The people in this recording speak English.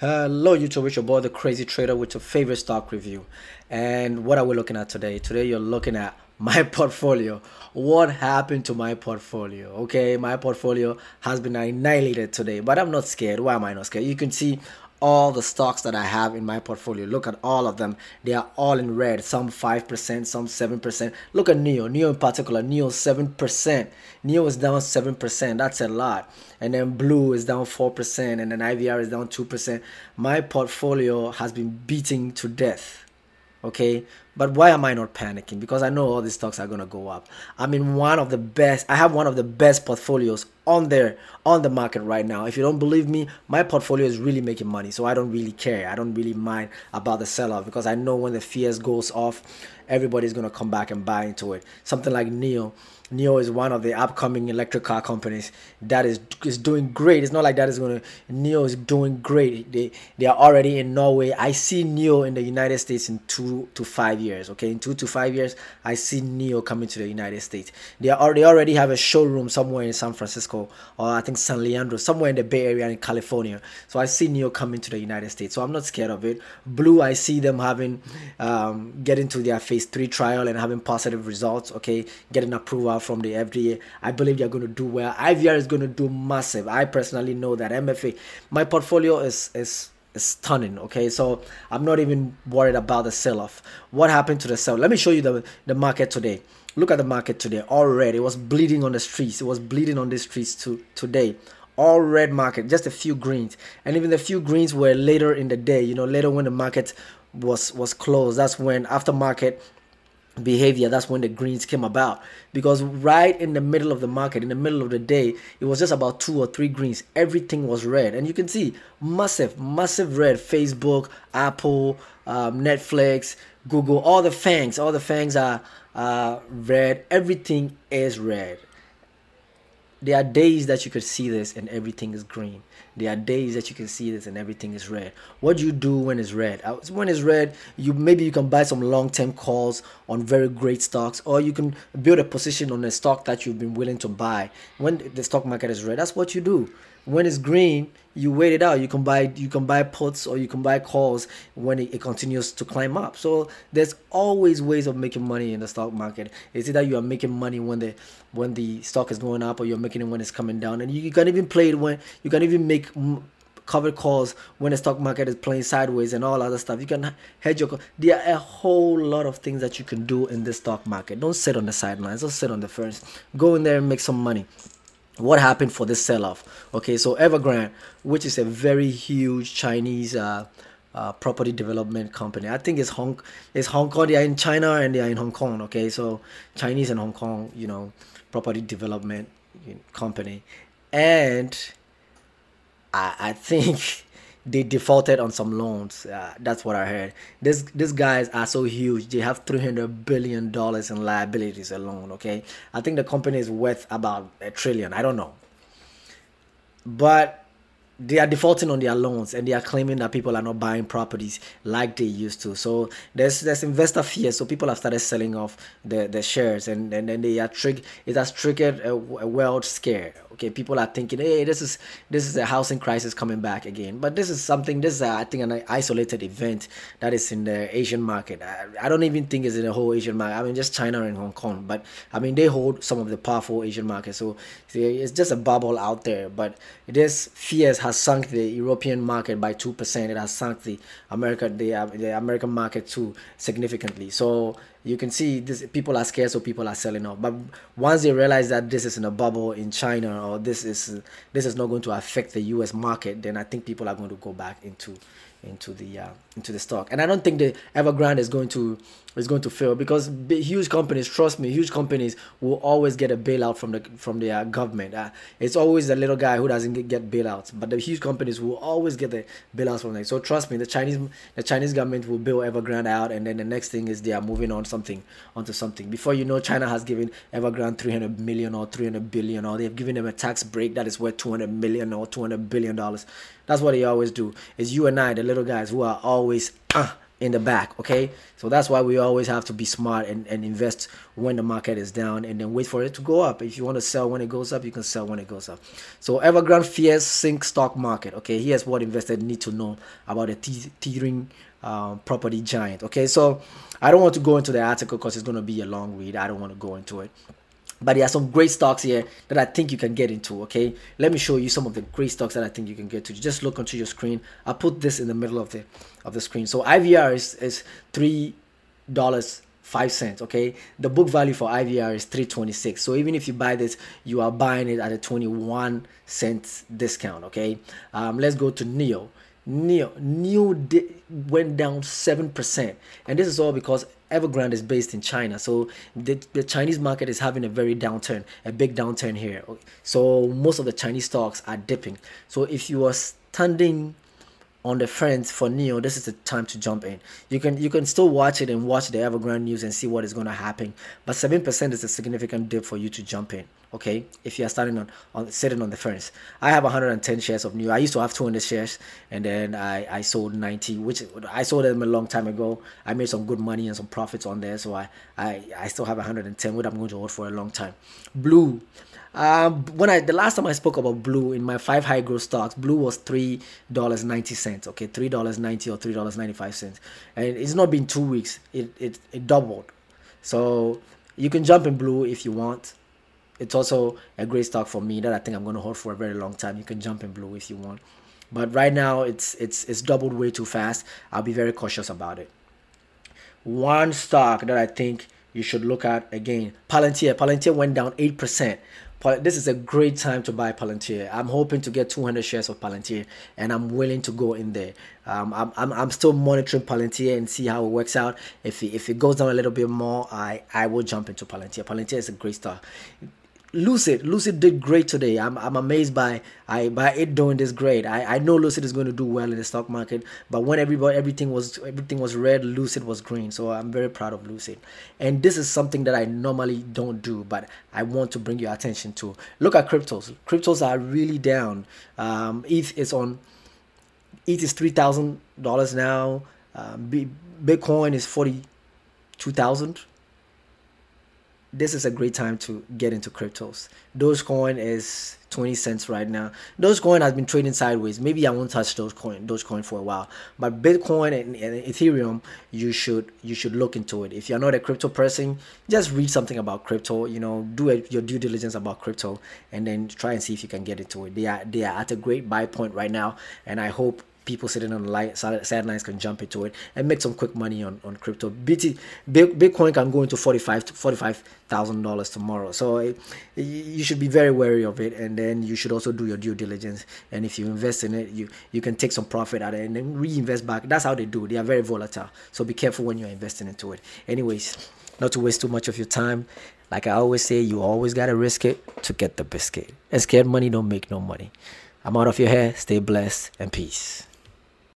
Hello YouTube, it's your boy the Crazy Trader with your favorite stock review. And what are we looking at today? Today you're looking at my portfolio. What happened to my portfolio? Okay, my portfolio has been annihilated today, but I'm not scared. Why am I not scared? You can see all the stocks that I have in my portfolio. Look at all of them. They are all in red. Some 5%, some 7%. Look at NEO. NEO in particular. NEO 7%. NEO is down 7%. That's a lot. And then Blue is down 4%. And then IVR is down 2%. My portfolio has been beaten to death. Okay, but why am I not panicking? Because I know all these stocks are gonna go up. I mean, one of the best. I have one of the best portfolios on there on the market right now. If you don't believe me, my portfolio is really making money, so I don't really care. I don't really mind about the sell-off because I know when the fears goes off, everybody's gonna come back and buy into it. Something like NEO. NEO is one of the upcoming electric car companies that is doing great. It's not like that is gonna. NEO is doing great. They are already in Norway. I see NEO in the United States in 2 to 5 years. Okay, in 2 to 5 years, I see NEO coming to the United States. They already have a showroom somewhere in San Francisco, or I think San Leandro, somewhere in the Bay Area in California. So I see NEO coming to the United States. So I'm not scared of it. Blue, I see them having getting to their phase 3 trial and having positive results. Okay, getting approval from the FDA. I believe they're going to do well. IVR is going to do massive. I personally know that MFA. My portfolio is stunning. Okay, so I'm not even worried about the sell-off. What happened to the sell? Let me show you the market today. Look at the market today. All red. It was bleeding on the streets. It was bleeding on the streets today. All red market, just a few greens, and even the few greens were later in the day. Later when the market was closed. That's when after market behavior, that's when the greens came about, because right in the middle of the market, in the middle of the day, it was just about 2 or 3 greens. Everything was red, and you can see massive red. Facebook, Apple, Netflix, Google, all the fangs are red. Everything is red. There are days that you could see this and everything is green. There are days that you can see this and everything is red. What do you do when it's red? When it's red, maybe you can buy some long-term calls on very great stocks, or you can build a position on a stock that you've been willing to buy. When the stock market is red, that's what you do. When it's green, you wait it out. You can buy puts, or you can buy calls when it continues to climb up. So there's always ways of making money in the stock market. It's either you are making money when the stock is going up, or you're making it when it's coming down. And you can even play it when you can even make covered calls when the stock market is playing sideways and all other stuff. You can hedge your. There are a whole lot of things that you can do in the stock market. Don't sit on the sidelines. Don't sit on the fence. Go in there and make some money. What happened for this sell-off? Okay, so Evergrande, which is a very huge Chinese property development company. I think it's Hong Kong. They are in China and they are in Hong Kong. Okay, so Chinese and Hong Kong, property development company, and I think they defaulted on some loans. That's what I heard. These guys are so huge. They have $300 billion in liabilities alone. Okay, I think the company is worth about $1 trillion. I don't know, but they are defaulting on their loans, and they are claiming that people are not buying properties like they used to. So there's investor fear. So people have started selling off the shares, and then it has triggered a world scare. Okay, people are thinking, hey, this is a housing crisis coming back again. But this is I think an isolated event that is in the Asian market. I don't even think it's in the whole Asian market. I mean, just China and Hong Kong. But I mean, they hold some of the powerful Asian markets. So it's just a bubble out there. But this fears has sunk the European market by 2%. It has sunk the American market too significantly. So you can see this, people are scared, so people are selling off. But once they realize that this is in a bubble in China, or this is not going to affect the US market, then I think people are going to go back into the stock. And I don't think the Evergrande is going to fail, because huge companies, trust me, huge companies will always get a bailout from the government. It's always the little guy who doesn't get bailouts, but the huge companies will always get the bailouts from them. So trust me, the Chinese government will bail Evergrande out, and then the next thing is they are moving on onto something. Before you know, China has given Evergrande 300 million or 300 billion, or they've given them a tax break that is worth 200 million or 200 billion dollars. That's what they always do. It's you and I, the little guys, who are always in the back. Okay, so that's why we always have to be smart and invest when the market is down, and then wait for it to go up. If you want to sell when it goes up, you can sell when it goes up. So Evergrande fears sink stock market. Okay, here's what investors need to know about a teetering property giant. Okay, so I don't want to go into the article because it's going to be a long read. I don't want to go into it, but there are some great stocks here that I think you can get into. Okay, let me show you some of the great stocks that I think you can get to. Just look onto your screen. I'll put this in the middle of the screen. So IVR is $3.05. Okay, the book value for IVR is 326. So even if you buy this, you are buying it at a 21-cent discount. Okay, let's go to NEO. NEO went down 7%, and this is all because Evergrande is based in China, so the Chinese market is having a big downturn here. So most of the Chinese stocks are dipping. So if you are standing on the fence for NEO, this is the time to jump in. You can still watch it and watch the Evergrande news and see what is going to happen, but 7% is a significant dip for you to jump in. Okay, if you are starting on sitting on the fence. I have 110 shares of NEO. I used to have 200 shares, and then I sold 90, which I sold them a long time ago. I made some good money and some profits on there, so I still have 110, which I'm going to hold for a long time. Blue. The last time I spoke about Blue in my 5 high growth stocks, Blue was $3.90. Okay, $3.90 or $3.95, and it's not been 2 weeks. It doubled. So you can jump in Blue if you want. It's also a great stock for me that I think I'm going to hold for a very long time. You can jump in Blue if you want, but right now it's doubled way too fast. I'll be very cautious about it. One stock that I think you should look at again, Palantir. Palantir went down 8%. This is a great time to buy Palantir. I'm hoping to get 200 shares of Palantir, and I'm willing to go in there. I'm still monitoring Palantir and see how it works out. If it goes down a little bit more, I will jump into Palantir. Palantir is a great stock. Lucid did great today. I'm amazed by it doing this great. I know Lucid is going to do well in the stock market, but when everything was red, Lucid was green. So I'm very proud of Lucid. And this is something that I normally don't do, but I want to bring your attention to. Look at cryptos. Cryptos are really down. ETH is $3,000 now. Bitcoin is 42,000. This is a great time to get into cryptos. Dogecoin is 20 cents right now. Dogecoin has been trading sideways. Maybe I won't touch Dogecoin for a while. But Bitcoin and Ethereum, you should look into it. If you're not a crypto person, just read something about crypto. Do your due diligence about crypto, and then try and see if you can get into it. They are at a great buy point right now, and I hope people sitting on the sidelines can jump into it and make some quick money on crypto. Bitcoin can go into $45,000 tomorrow, so you should be very wary of it, and then you should also do your due diligence. And if you invest in it, you can take some profit out of it and then reinvest back. That's how they do. They are very volatile, so be careful when you're investing into it. Anyways, not to waste too much of your time, like I always say, you always gotta risk it to get the biscuit, and scared money don't make no money. I'm out of your hair. Stay blessed and peace.